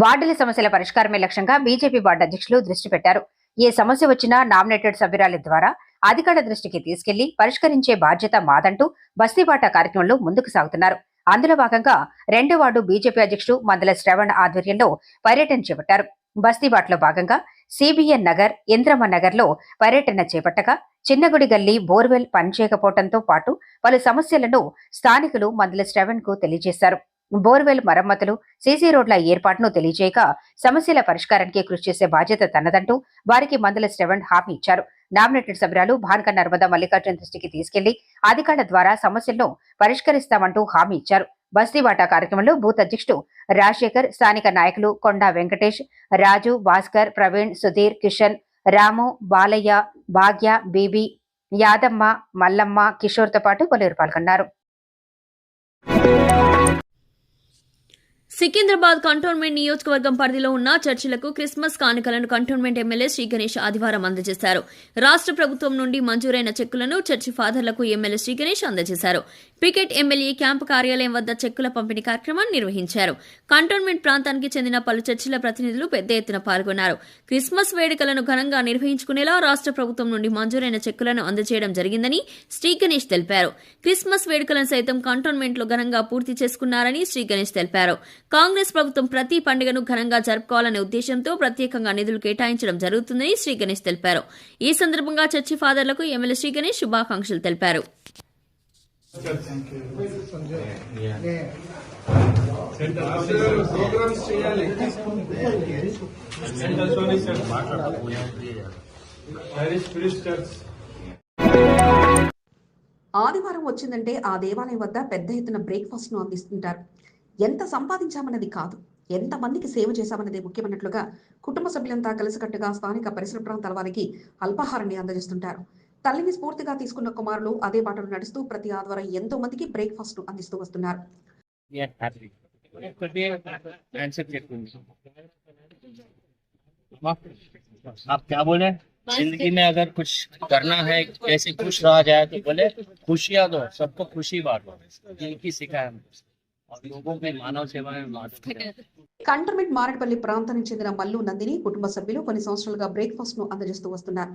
వార్డుల సమస్యల పరిష్కారమే లక్ష్యంగా బీజేపీ వార్డు అధ్యక్షులు దృష్టి పెట్టారు. ఏ సమస్య వచ్చినా నామినేటెడ్ సభ్యురాలి ద్వారా అధికారుల దృష్టికి తీసుకెళ్లి పరిష్కరించే బాధ్యత మాదంటూ బస్తీబాట కార్యక్రమంలో ముందుకు సాగుతున్నారు. అందులో భాగంగా 2వ వార్డు బీజేపీ అధ్యక్షుడు మందల శ్రవణ్ ఆధ్వర్యంలో పర్యటన చేపట్టారు. బస్తీబాటలో భాగంగా సిబిఎన్ నగర్, ఇంద్రమ్మ నగర్ లో పర్యటన చేపట్టగా చిన్నగుడి గల్లీ బోర్వెల్ పనిచేయకపోవడంతో పాటు పలు సమస్యలను స్థానికులు మందల శ్రవణ్ కు తెలియజేశారు. బోర్వెల్ మరమ్మతులు, సీసీ రోడ్ల ఏర్పాటును తెలియజేయక సమస్యల పరిష్కారానికి కృషి చేసే బాధ్యత తనదంటూ వారికి మందల శ్రవణ్ హామీ ఇచ్చారు. నామినేటెడ్ సభ్యురాలు భానుక నర్మద మల్లికార్జున్ దృష్టికి తీసుకెళ్లి అధికారుల ద్వారా సమస్యలను పరిష్కరిస్తామంటూ హామీ ఇచ్చారు. బస్తీవాటా కార్యక్రమంలో బూత్ అధ్యక్షుడు రాజశేఖర్, స్థానిక నాయకులు కొండా వెంకటేష్, రాజు, భాస్కర్, ప్రవీణ్, సుధీర్, కిషన్, రాము, బాలయ్య, భాగ్య, బీబీ, యాదమ్మ, మల్లమ్మ, కిషోర్తో పాటు పలువురు పాల్గొన్నారు. సికింద్రాబాద్ కంటోన్మెంట్ నియోజకవర్గం పరిధిలో ఉన్న చర్చిలకు క్రిస్మస్ కానుకలను కంటోన్మెంట్ ఎమ్మెల్యే శ్రీ గణేష్ ఆదివారం అందజేశారు. రాష్ట్ర ప్రభుత్వం నుండి మంజూరైన చెక్కులను చర్చి ఫాదర్లకు ఎమ్మెల్యే శ్రీ గణేష్ అందజేశారు. పికెట్ ఎమ్మెల్యే క్యాంపు కార్యాలయం వద్ద చెక్కుల పంపిణీ కార్యక్రమాన్ని నిర్వహించారు. కంటోన్మెంట్ ప్రాంతానికి చెందిన పలు చర్చిల ప్రతినిధులు పెద్ద ఎత్తున పాల్గొన్నారు. క్రిస్మస్ వేడుకలను ఘనంగా నిర్వహించుకునేలా రాష్ట్ర ప్రభుత్వం నుండి మంజూరైన చెక్కులను అందజేయడం జరిగిందని శ్రీ గణేష్ తెలిపారు. క్రిస్మస్ వేడుకలను సైతం కంటోన్మెంట్ లో ఘనంగా పూర్తి చేసుకున్నారని శ్రీ గణేష్ తెలిపారు. కాంగ్రెస్ ప్రభుత్వం ప్రతి పండుగను ఘనంగా జరుపుకోవాలనే ఉద్దేశంతో ప్రత్యేకంగా నిధులు కేటాయించడం జరుగుతుందని శ్రీ గణేష్ తెలిపారు. ఈ సందర్భంగా చర్చి ఫాదర్లకు ఎమ్మెల్యే శ్రీ గణేష్ శుభాకాంక్షలు తెలిపారు. ఆదివారం వచ్చిందంటే ఆ దేవాలయం వద్ద పెద్ద ఎత్తున బ్రేక్ఫాస్ట్ ను అందిస్తుంటారు. ఎంత సంపాదించామన్నది కాదు, ఎంత మందికి సేవ చేశామన్నదే ముఖ్యమన్నట్లుగా కుటుంబ సభ్యులంతా కలిసికట్టుగా స్థానిక పరిసర ప్రాంతాల వారికి అల్పాహారాన్ని అందజేస్తుంటారు. తల్లిని స్ఫూర్తిగా తీసుకున్న కుమారులు అదే బాటలో నడుస్తూ ప్రతి ఆదివారం ఎంతో మందికి బ్రేక్ఫాస్ట్ ను అందిస్తూ వస్తున్నారు. जिंदगी में अगर कुछ करना है, कैसे खुश रहा जाए तो बोले खुशियां दो, सबको खुशी बांटो, इनकी सिखाया और लोगों में मानव सेवा में కంటోన్మెంట్ మారేడుపల్లి ప్రాంతానికి చెందిన మల్లు నందిని కుటుంబ సభ్యులు కొన్ని సంవత్సరాలుగా బ్రేక్ఫాస్ట్ ను అందజేస్తూ వస్తున్నారు.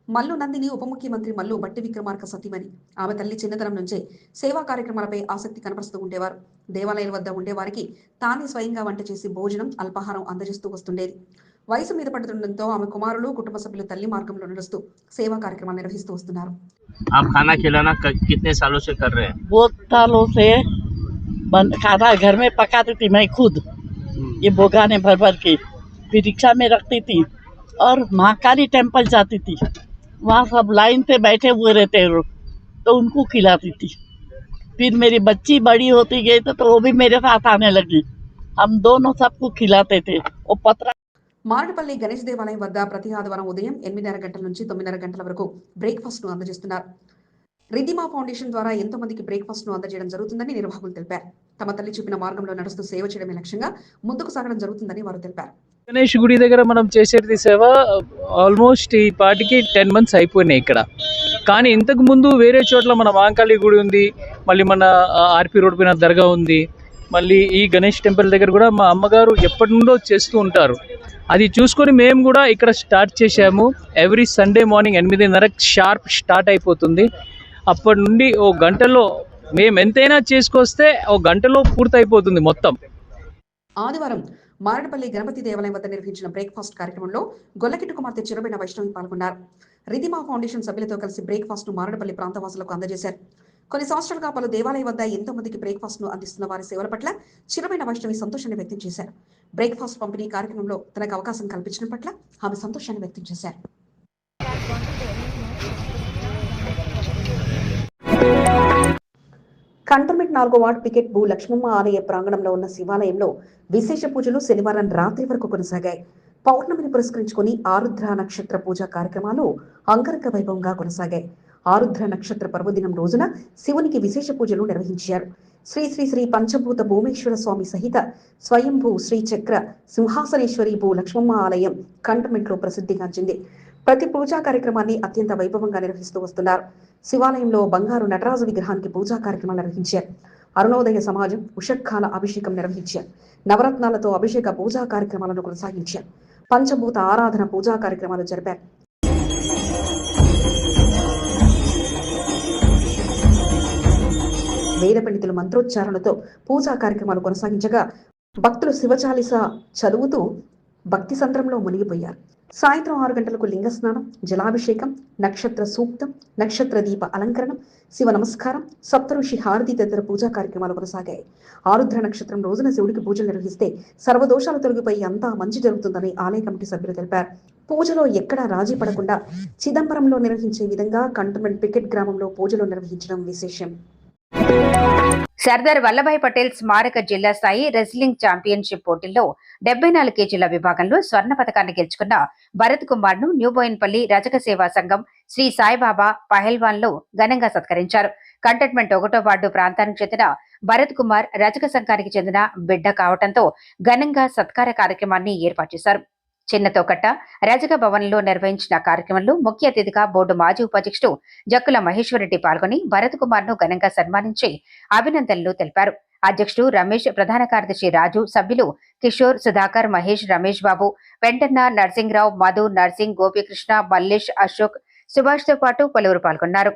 మల్లు నందిని ఉప ముఖ్యమంత్రి మల్లు బట్టి విక్రమార్క సతీమణి. ఆమె తల్లి చిన్నతనం నుంచే సేవా కార్యక్రమాలపై ఆసక్తి కనపరుస్తూ ఉండేవారు. దేవాలయాల వద్ద ఉండేవారికి తానే స్వయంగా వంట చేసి భోజనం, అల్పాహారం అందజేస్తూ వస్తుండేది. వయసు మీద పడుతుండటంతో ఆమె కుమారులు, కుటుంబ సభ్యులు తల్లి మార్గంలో నడుస్తూ సేవా కార్యక్రమాలు నిర్వహిస్తూ వస్తున్నారు. आप खाना खिलाना कितने सालों से कर रहे हैं? बहुत सालों से खाना घर में पकाती थी मैं खुद, ये बोगाने भर भर के फिर रिक्शा में रखती थी और महाकाली टेम्पल जाती थी, वहाँ सब लाइन से बैठे हुए रहते तो उनको खिलाती थी. फिर मेरी बच्ची बड़ी होती गई तो वो भी मेरे साथ आने लगी, हम दोनों सबको खिलाते थे. वो पतरा మారేడుపల్లి గణేష్ దేవాలయం వద్ద ప్రతి ఆదివారం ఉదయం 8:30 గంటల నుంచి 9:30 గంటల వరకు బ్రేక్ఫాస్ట్ ను అందజేస్తున్నారు. రిద్దిమా ఫౌండేషన్ ద్వారా ఎంతో మందికి బ్రేక్ఫాస్ట్ ను అందజేయడం జరుగుతుందని నిర్వాహకులు తెలిపారు. తమ తల్లి చూపిన మార్గంలో నడుస్తూ సేవ చేయడమే లక్ష్యంగా ముందుకు సాగడం జరుగుతుందని వారు తెలిపారు. గణేష్ గుడి దగ్గర మనం చేసేది సేవ ఆల్మోస్ట్ ఈ పాటికి 10 months అయిపోయినాయి ఇక్కడ. కానీ ఇంతకు ముందు వేరే చోట్ల మన మహాకాళి గుడి ఉంది, మళ్ళీ మన ఆర్పి రోడ్ పైన దర్గా ఉంది, మళ్ళీ ఈ గణేష్ టెంపుల్ దగ్గర కూడా మా అమ్మగారు ఎప్పటి నుండో చేస్తూ ఉంటారు. అది చూసుకొని మేము కూడా ఇక్కడ స్టార్ట్ చేసాము. Every Sunday morning 8:30 sharp start అయిపోతుంది. అప్పటి నుండి ఓ గంటలో మేము ఎంతైనా చేసుకొస్తే ఓ గంటలో పూర్తయిపోతుంది మొత్తం. ఆదివారం మారడపల్లి గణపతి దేవాలయం వద్ద నిర్వహించిన బ్రేక్ఫాస్ట్ కార్యక్రమంలో గొల్లకిట్టు కుమార్తె చిరబైన వైష్ణవి పాల్గొన్నారు. రిధిమా ఫౌండేషన్ సభ్యులతో కలిసి బ్రేక్ఫాస్ట్ ను మారడపల్లి ప్రాంతవాసులకు అందజేశారు. కొన్ని సంవత్సరాలుగా పలు దేవాలయం వద్ద ఎంతో మందికి బ్రేక్ఫాస్ట్ ను అందిస్తున్న వారి సేవల పట్ల చిరబైన వైష్ణవి సంతోషాన్ని వ్యక్తం చేశారు. బ్రేక్ఫాస్ట్ పంపిణీ కార్యక్రమంలో తనకు అవకాశం కల్పించడం పట్ల ఆమె సంతోషాన్ని వ్యక్తం చేశారు. కంటోన్మెంట్ 4వ వార్డు పికెట్ భూ లక్ష్మమ్మ ఆలయ ప్రాంగణంలో ఉన్న శివాలయంలో విశేష పూజలు శనివారం రాత్రి వరకు కొనసాగాయి. పౌర్ణమిని పురస్కరించుకుని ఆరుద్ర నక్షత్ర పూజా కార్యక్రమాలు అంగరంగ వైభవంగా కొనసాగాయి. ఆరుద్ర నక్షత్ర పర్వదినం రోజున శివునికి విశేష పూజలు నిర్వహించారు. శ్రీ శ్రీ శ్రీ పంచభూత భూమేశ్వర స్వామి సహిత స్వయంభూ శ్రీ చక్ర సింహాసనేశ్వరి భూ లక్ష్మమ్మ ఆలయం కంటోన్మెంట్ లో ప్రసిద్ధిగాంచింది. ప్రతి పూజా కార్యక్రమాన్ని అత్యంత వైభవంగా నిర్వహిస్తూ వస్తున్నారు. శివాలయంలో బంగారు నటరాజు విగ్రహానికి పూజా కార్యక్రమాలు నిర్వహించారు. అరుణోదయ సమాజం ఉషక్కాల అభిషేకం నిర్వహించారు. నవరత్నాలతో అభిషేక పూజా కార్యక్రమాలను కొనసాగించారు. పంచభూత ఆరాధన పూజా కార్యక్రమాలు జరిపారు. వేద పండితులు మంత్రోచ్చారణతో పూజా కార్యక్రమాలు కొనసాగించగా భక్తులు శివచాలిస చదువుతూ భక్తి సంద్రంలో మునిగిపోయారు. సాయంత్రం 6 గంటలకు లింగ స్నానం, జలాభిషేకం, నక్షత్ర సూక్తం, నక్షత్ర దీప అలంకరణం, శివ నమస్కారం, సప్తఋషి హారతి తదితర పూజా కార్యక్రమాలు కొనసాగాయి. ఆరుద్ర నక్షత్రం రోజున శివుడికి పూజలు నిర్వహిస్తే సర్వదోషాలు తొలగిపోయి అంతా మంచి జరుగుతుందని ఆలయ కమిటీ సభ్యులు తెలిపారు. పూజలో ఎక్కడా రాజీ పడకుండా చిదంబరంలో నిర్వహించే విధంగా కంటోన్మెంట్ పికెట్ గ్రామంలో పూజలు నిర్వహించడం విశేషం. సర్దార్ వల్లభాయ్ పటేల్ స్మారక జిల్లా స్థాయి రెజ్లింగ్ ఛాంపియన్షిప్ పోటీల్లో 74 కేజీల విభాగంలో స్వర్ణ పథకాన్ని గెలుచుకున్న భరత్ కుమార్ ను న్యూబోయిన్పల్లి రజక సేవా సంఘం శ్రీ సాయిబాబా పహల్వాన్ లో ఘనంగా సత్కరించారు. కంటోన్మెంట్ 1వ వార్డు ప్రాంతానికి చెందిన భరత్ కుమార్ రజక సంఘానికి చెందిన బిడ్డ కావడంతో ఘనంగా సత్కార కార్యక్రమాన్ని ఏర్పాటు చేశారు. చిన్నతోకట్ట రజక భవన్లో నిర్వహించిన కార్యక్రమంలో ముఖ్య అతిథిగా బోర్డు మాజీ ఉపాధ్యక్షుడు జక్కుల మహేశ్వరరెడ్డి పాల్గొని భరత్ కుమార్ ను ఘనంగా సన్మానించి అభినందనలు తెలిపారు. అధ్యక్షుడు రమేష్, ప్రధాన కార్యదర్శి రాజు, సభ్యులు కిషోర్, సుధాకర్, మహేష్, రమేష్ బాబు, వెంటన్న, నర్సింగ్రావు, మధు, నర్సింగ్, గోపీకృష్ణ, మల్లేష్, అశోక్, సుభాష్ తో పాటు పలువురు పాల్గొన్నారు.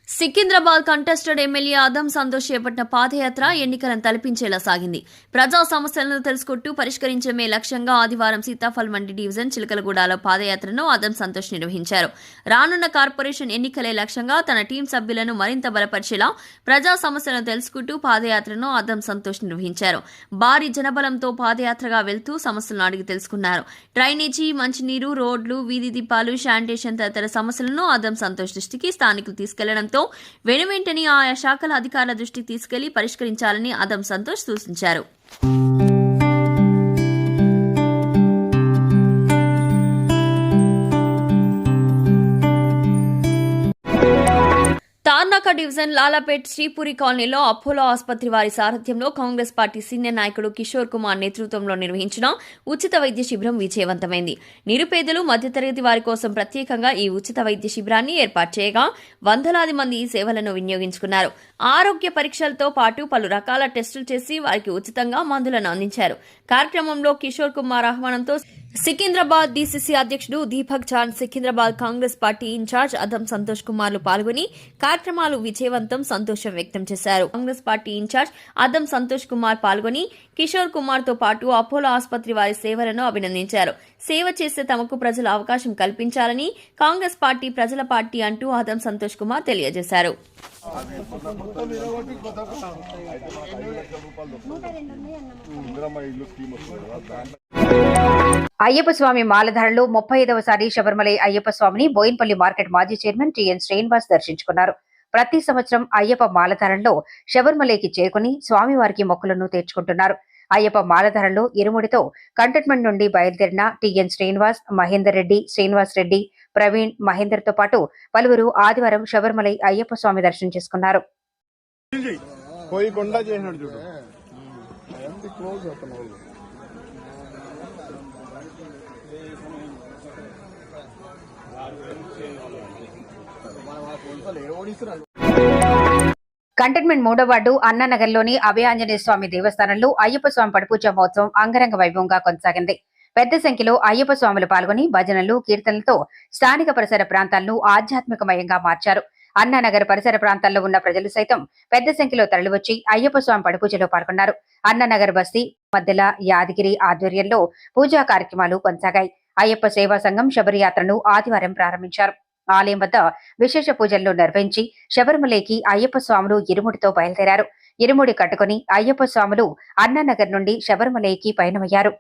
సికింద్రాబాద్ కంటెస్టెడ్ ఎమ్మెల్యే ఆదం సంతోష్ చేపట్టిన పాదయాత్ర ఎన్నికలను తలపించేలా సాగింది. ప్రజా సమస్యలను తెలుసుకుంటూ పరిష్కరించడమే లక్ష్యంగా ఆదివారం సీతాఫల్ మండి డివిజన్ చిలకలగూడలో పాదయాత్రను ఆదం సంతోష్ నిర్వహించారు. రానున్న కార్పొరేషన్ ఎన్నికలే లక్ష్యంగా తన టీం సభ్యులను మరింత బలపరిచేలా ప్రజా సమస్యలను తెలుసుకుంటూ పాదయాత్రను ఆదం సంతోష్ నిర్వహించారు. భారీ జనబలంతో పాదయాత్రగా వెళ్తూ సమస్యలను అడిగి తెలుసుకున్నారు. డ్రైనేజీ, మంచినీరు, రోడ్లు, వీధి దీపాలు, శానిటేషన్ తదితర సమస్యలను ఆదం సంతోష్ దృష్టికి స్థానికులు తీసుకెళ్లడంతో వెనువెంటనే ఆయా శాఖల అధికారుల దృష్టికి తీసుకెళ్లి పరిష్కరించాలని ఆదం సంతోష్ సూచించారు. తార్నాక డివిజన్ లాలాపేట్ శ్రీపురి కాలనీలో అపోలో ఆసుపత్రి వారి సారథ్యంలో కాంగ్రెస్ పార్టీ సీనియర్ నాయకుడు కిషోర్ కుమార్ నేతృత్వంలో నిర్వహించిన ఉచిత వైద్య శిబిరం విజయవంతమైంది. నిరుపేదలు, మధ్యతరగతి వారి కోసం ప్రత్యేకంగా ఈ ఉచిత వైద్య శిబిరాన్ని ఏర్పాటు చేయగా వందలాది మంది ఈ సేవలను వినియోగించుకున్నారు. ఆరోగ్య పరీక్షలతో పాటు పలు రకాల టెస్టులు చేసి వారికి ఉచితంగా మందులను అందించారు. కార్యక్రమంలో కిషోర్ కుమార్ ఆహ్వానంతో సికింద్రాబాద్ డీసీసీ అధ్యక్షుడు దీపక్ చాంద్, సికింద్రాబాద్ కాంగ్రెస్ పార్టీ ఇన్ఛార్జ్ అదం సంతోష్ కుమార్లు పాల్గొని కార్యక్రమాలు విజయవంతం సంతోషం వ్యక్తం చేశారు. కాంగ్రెస్ పార్టీ ఇన్ఛార్జ్ అదం సంతోష్ కుమార్ పాల్గొని కిషోర్ కుమార్ తో పాటు అపోలో ఆసుపత్రి వారి సేవలను అభినందించారు. సేవ చేసే తమకు ప్రజలు అవకాశం కల్పించాలని కాంగ్రెస్ పార్టీ ప్రజల పార్టీ అంటూ అదం సంతోష్ కుమార్ తెలియజేశారు. అయ్యప్ప స్వామి మాలధారలో 35వసారి శబరిమలై అయ్యప్ప స్వామిని బోయిన్పల్లి మార్కెట్ మాజీ చైర్మన్ టిఎన్ శ్రీనివాస్ దర్శించుకున్నారు. ప్రతి సంవత్సరం అయ్యప్ప మాలధారంలో శబరిమలైకి చేరుకుని స్వామివారికి మొక్కులను తీర్చుకుంటున్నారు. అయ్యప్ప మాలధారంలో ఇరుముడితో కంటోన్మెంట్ నుండి బయలుదేరిన టిఎన్ శ్రీనివాస్, మహేందర్ రెడ్డి, శ్రీనివాస్ రెడ్డి, ప్రవీణ్, మహేందర్ తో పాటు పలువురు ఆదివారం శబరిమలై అయ్యప్ప స్వామి దర్శనం చేసుకున్నారు. కంటోన్మెంట్ 3వ వార్డు అన్నానగర్లోని అభయాంజనేయ స్వామి దేవస్థానంలో అయ్యప్ప స్వామి పడిపూజ మహోత్సవం అంగరంగ వైభవంగా కొనసాగింది. పెద్ద సంఖ్యలో అయ్యప్ప స్వాములు పాల్గొని భజనలు, కీర్తనలతో స్థానిక పరిసర ప్రాంతాలను ఆధ్యాత్మికమయంగా మార్చారు. అన్నానగర్ పరిసర ప్రాంతాల్లో ఉన్న ప్రజలు సైతం పెద్ద సంఖ్యలో తరలివచ్చి అయ్యప్ప స్వామి పడిపూజలో పాల్గొన్నారు. అన్నానగర్ బస్తీ మధ్యల యాదగిరి ఆధ్వర్యంలో పూజా కార్యక్రమాలు కొనసాగాయి. అయ్యప్ప సేవా సంఘం శబరియాత్రను ఆదివారం ప్రారంభించారు. ఆలయం వద్ద విశేష పూజలను నిర్వహించి శబరిమలైకి అయ్యప్ప స్వాములు ఇరుముడితో బయలుదేరారు. ఇరుముడి కట్టుకుని అయ్యప్ప స్వాములు అన్నానగర్ నుండి శబరిమలైకి పయనమయ్యారు.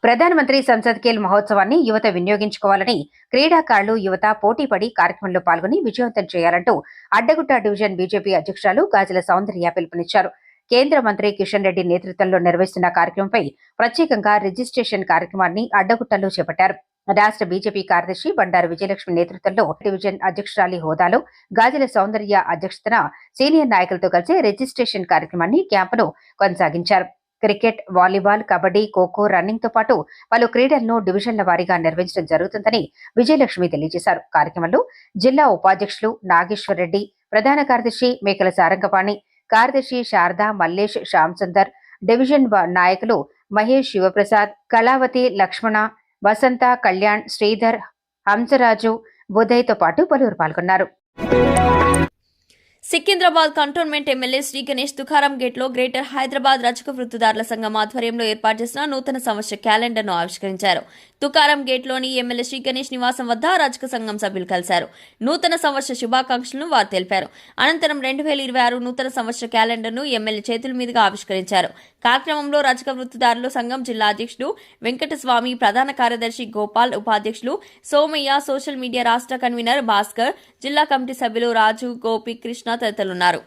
ప్రధానమంత్రి సంసద్ ఖేల్ మహోత్సవాన్ని యువత వినియోగించుకోవాలని, క్రీడాకారులు యువత పోటీపడి కార్యక్రమంలో పాల్గొని విజయవంతం చేయాలంటూ అడ్డగుట్ట డివిజన్ బీజేపీ అధ్యక్షురాలు గాజుల సౌందర్య పిలుపునిచ్చారు. కేంద్ర మంత్రి కిషన్ రెడ్డి నేతృత్వంలో నిర్వహిస్తున్న కార్యక్రమంపై ప్రత్యేకంగా రిజిస్ట్రేషన్ కార్యక్రమాన్ని అడ్డగుట్టలో చేపట్టారు. రాష్ట్ర బీజేపీ కార్యదర్శి బండారు విజయలక్ష్మి నేతృత్వంలో డివిజన్ అధ్యక్షురాలి హోదాలో గాజుల సౌందర్య అధ్యక్షతన సీనియర్ నాయకులతో కలిసి రిజిస్ట్రేషన్ కార్యక్రమాన్ని క్యాంపును కొనసాగించారు. Cricket, volleyball, kabaddi, kho kho, running తో పాటు పలు క్రీడలను డివిజన్ల వారీగా నిర్వహించడం జరుగుతుందని విజయలక్ష్మి తెలియజేశారు. కార్యక్రమంలో జిల్లా ఉపాధ్యక్షులు నాగేశ్వర్ రెడ్డి, ప్రధాన కార్యదర్శి మేకల సారంగపాణి, కార్యదర్శి శారదా, మల్లేష్, శ్యామ్సుందర్, డివిజన్ నాయకులు మహేష్, శివప్రసాద్, కళావతి, లక్ష్మణ, వసంత, కళ్యాణ్, శ్రీధర్, హంసరాజు, బుధయ్తో పాటు పలువురు పాల్గొన్నారు. Secunderabad cantonment MLA Shri Ganesh Tukaram gate లో గ్రేటర్ హైదరాబాద్ రజక వృత్తిదారుల సంఘం ఆధ్వర్యంలో ఏర్పాటు చేసిన నూతన సంవత్సర క్యాలెండర్ ను ఆవిష్కరించారు. తుకారం గేట్ లోని ఎమ్మెల్యే శ్రీ గణేష్ నివాసం వద్ద రజక సంఘం సభ్యులు కలిశారు. నూతన సంవత్సర శుభాకాంక్షలను వారు తెలిపారు. అనంతరం 2026 నూతన సంవత్సర క్యాలెండర్ ను ఎమ్మెల్యే చేతుల మీదుగా ఆవిష్కరించారు. కార్యక్రమంలో రజక వృత్తిదారుల సంఘం జిల్లా అధ్యక్షుడు వెంకటస్వామి, ప్రధాన కార్యదర్శి గోపాల్, ఉపాధ్యక్షులు సోమయ్య, సోషల్ మీడియా రాష్ట్ర కన్వీనర్ భాస్కర్, జిల్లా కమిటీ సభ్యులు రాజు, గోపి, కృష్ణ తదితరులున్నారు.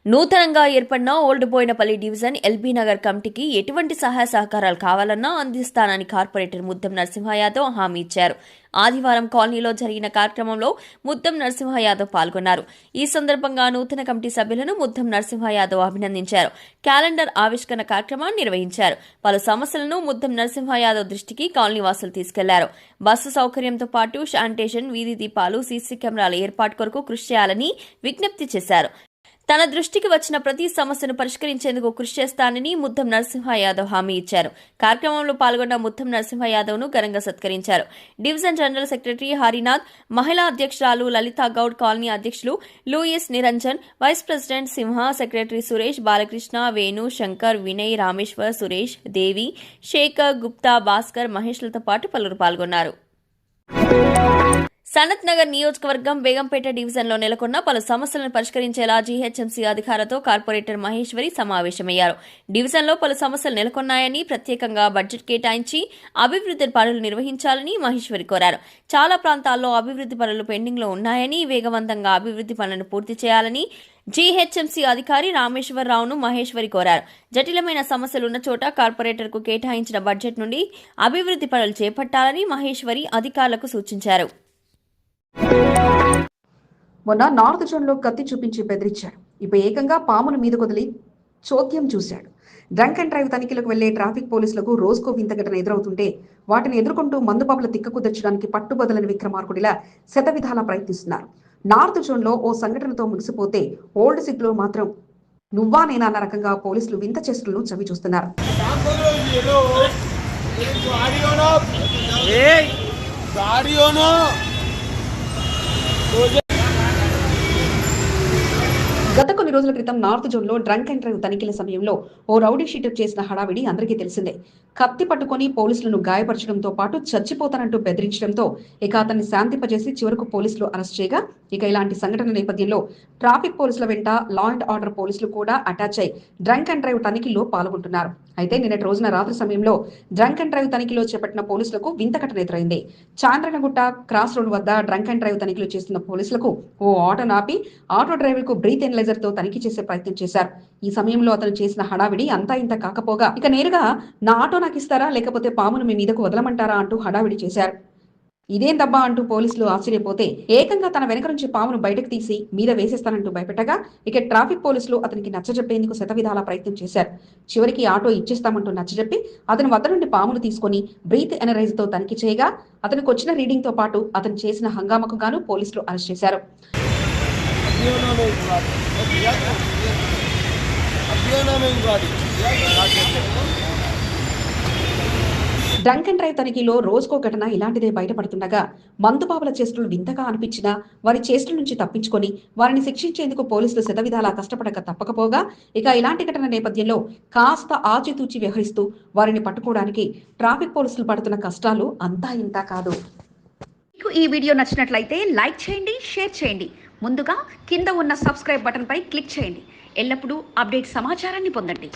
నూతనంగా ఏర్పడిన old Bowenpally division LB Nagar కమిటీకి ఎటువంటి సహాయ సహకారాలు కావాలన్నా అందిస్తానని కార్పొరేటర్ ముద్దం నరసింహ యాదవ్ హామీ ఇచ్చారు. ఆదివారం కాలనీలో జరిగిన కార్యక్రమంలో ముద్దం నరసింహ యాదవ్ పాల్గొన్నారు. ఈ సందర్భంగా నూతన కమిటీ సభ్యులను ముద్దం నరసింహ యాదవ్ అభినందించారు. క్యాలెండర్ ఆవిష్కరణ కార్యక్రమాన్ని నిర్వహించారు. పలు సమస్యలను ముద్దం నరసింహ యాదవ్ దృష్టికి కాలనీ వాసులు తీసుకెళ్లారు. బస్సు సౌకర్యంతో పాటు శానిటేషన్, వీధి దీపాలు, సీసీ కెమెరాల ఏర్పాటు కొరకు కృషి చేయాలని విజ్ఞప్తి చేశారు. తన దృష్టికి వచ్చిన ప్రతి సమస్యను పరిష్కరించేందుకు కృషి చేస్తానని ముద్దం నరసింహ యాదవ్ హామీ ఇచ్చారు. కార్యక్రమంలో పాల్గొన్న ముద్దం నరసింహ యాదవ్ ను ఘనంగా సత్కరించారు. డివిజన్ జనరల్ సెక్రటరీ హరినాథ్, మహిళా అధ్యక్షురాలు లలితా గౌడ్, కాలనీ అధ్యక్షులు లూయిస్ నిరంజన్, వైస్ ప్రెసిడెంట్ సింహ, సెక్రటరీ సురేష్, బాలకృష్ణ, వేణు, శంకర్, వినయ్, రామేశ్వర్, సురేష్, దేవి, శేఖర్, గుప్తా, భాస్కర్, మహేష్లతో పాటు పలువురు పాల్గొన్నారు. సనత్ నగర్ నియోజకవర్గం బేగంపేట డివిజన్లో నెలకొన్న పలు సమస్యలను పరిష్కరించేలా జీహెచ్ఎంసీ అధికారులతో కార్పొరేటర్ మహేశ్వరి సమావేశమయ్యారు. డివిజన్లో పలు సమస్యలు నెలకొన్నాయని, ప్రత్యేకంగా బడ్జెట్ కేటాయించి అభివృద్ధి పనులు నిర్వహించాలని మహేశ్వరి కోరారు. చాలా ప్రాంతాల్లో అభివృద్ధి పనులు పెండింగ్లో ఉన్నాయని, వేగవంతంగా అభివృద్ధి పనులను పూర్తి చేయాలని జీహెచ్ఎంసీ అధికారి రామేశ్వరరావును మహేశ్వరి కోరారు. జటిలమైన సమస్యలున్న చోట కార్పొరేటర్కు కేటాయించిన బడ్జెట్ నుండి అభివృద్ధి పనులు చేపట్టాలని మహేశ్వరి అధికారులకు సూచించారు. మొన్న నార్త్ జోన్ లో కత్తి చూపించి బెదిరించాడు. ఇప్పుడు ఏకంగా పాముల మీద కొదిలి చోద్యం చూశాడు. డ్రంక్ అండ్ డ్రైవ్ తనిఖీలకు వెళ్లే ట్రాఫిక్ పోలీసులకు రోజుకో వింత ఘటన ఎదురవుతుంటే వాటిని ఎదుర్కొంటూ మందుబాబుల తిక్క కుదర్చడానికి పట్టుబదలని విక్రమార్కుడిలా శతవిధాలా ప్రయత్నిస్తున్నారు. నార్త్ జోన్ లో ఓ సంఘటనతో ముగిసిపోతే ఓల్డ్ సిటీ లో మాత్రం నువ్వా నేనా అన్న రకంగా పోలీసులు వింత చేష్టలను చవి చూస్తున్నారు. గత కొన్ని రోజుల క్రితం నార్త్ జోన్ లో డ్రంక్ అండ్ డ్రైవ్ తనిఖీల సమయంలో ఓ రౌడీ షీటర్ చేసిన హడావిడి అందరికీ తెలిసిందే. కత్తి పట్టుకొని పోలీసులను గాయపరచడంతో పాటు చచ్చిపోతానంటూ బెదిరించడంతో ఇక అతన్ని శాంతింపజేసి చివరకు పోలీసులు అరెస్ట్ చేయగా, ఇక ఇలాంటి సంఘటన నేపథ్యంలో ట్రాఫిక్ పోలీసుల వెంట లా అండ్ ఆర్డర్ పోలీసులు కూడా అటాచ్ అయి డ్రంక్ అండ్ డ్రైవ్ తనిఖీల్లో పాల్గొంటున్నారు. అయితే నిన్నటి రోజున రాత్రి సమయంలో డ్రంక్ అండ్ డ్రైవ్ తనిఖీలో చేపట్టిన పోలీసులకు వింత ఘటన ఎదురైంది. చాంద్రనగుట్ట క్రాస్ రోడ్ వద్ద డ్రంక్ అండ్ డ్రైవ్ తనిఖీలు చేస్తున్న పోలీసులకు ఓ ఆటో నాపి ఆటో డ్రైవర్ కు బ్రీత్ ఎనలైజర్ తో తనిఖీ చేసే ప్రయత్నం చేశారు. ఈ సమయంలో అతను చేసిన హడావిడి అంతా ఇంత కాకపోగా ఇక నేరుగా నా ఆటో నాకు ఇస్తారా లేకపోతే పామును మీ మీదకు వదలమంటారా అంటూ హడావిడి చేశారు. ఇదేం దబ్బా అంటూ పోలీసులు ఆశ్చర్యపోతే ఏకంగా తన వెనక నుంచి పామును బయటకు తీసి మీద వేసేస్తానంటూ భయపెట్టగా ఇక ట్రాఫిక్ పోలీసులు అతనికి నచ్చజెప్పేందుకు శతవిధాల ప్రయత్నం చేశారు. చివరికి ఆటో ఇచ్చేస్తామంటూ నచ్చజెప్పి అతని వద్ద నుండి పామును తీసుకుని బ్రీత్ ఎనరైజ్ తో తనిఖీ చేయగా అతనికి వచ్చిన రీడింగ్ తో పాటు అతను చేసిన హంగామాకు గాను పోలీసులు అరెస్ట్ చేశారు. డ్రంక్ అండ్ డ్రైవ్ తనిఖీలో రోజుకో ఘటన ఇలాంటిదే బయటపడుతుండగా మందుబాబుల చేష్టలు వింతగా అనిపించినా వారి చేష్టల నుంచి తప్పించుకొని వారిని శిక్షించేందుకు పోలీసులు శతవిధాలా కష్టపడక తప్పకపోగా ఇక ఇలాంటి ఘటన నేపథ్యంలో కాస్త ఆచితూచి వ్యవహరిస్తూ వారిని పట్టుకోవడానికి ట్రాఫిక్ పోలీసులు పడుతున్న కష్టాలు అంతా ఇంతా కాదు. మీకు ఈ వీడియో నచ్చినట్లయితే లైక్ చేయండి, షేర్ చేయండి. ముందుగా కింద ఉన్న సబ్స్క్రైబ్ బటన్ పై క్లిక్ చేయండి. ఎల్లప్పుడూ అప్డేట్ సమాచారాన్ని పొందండి.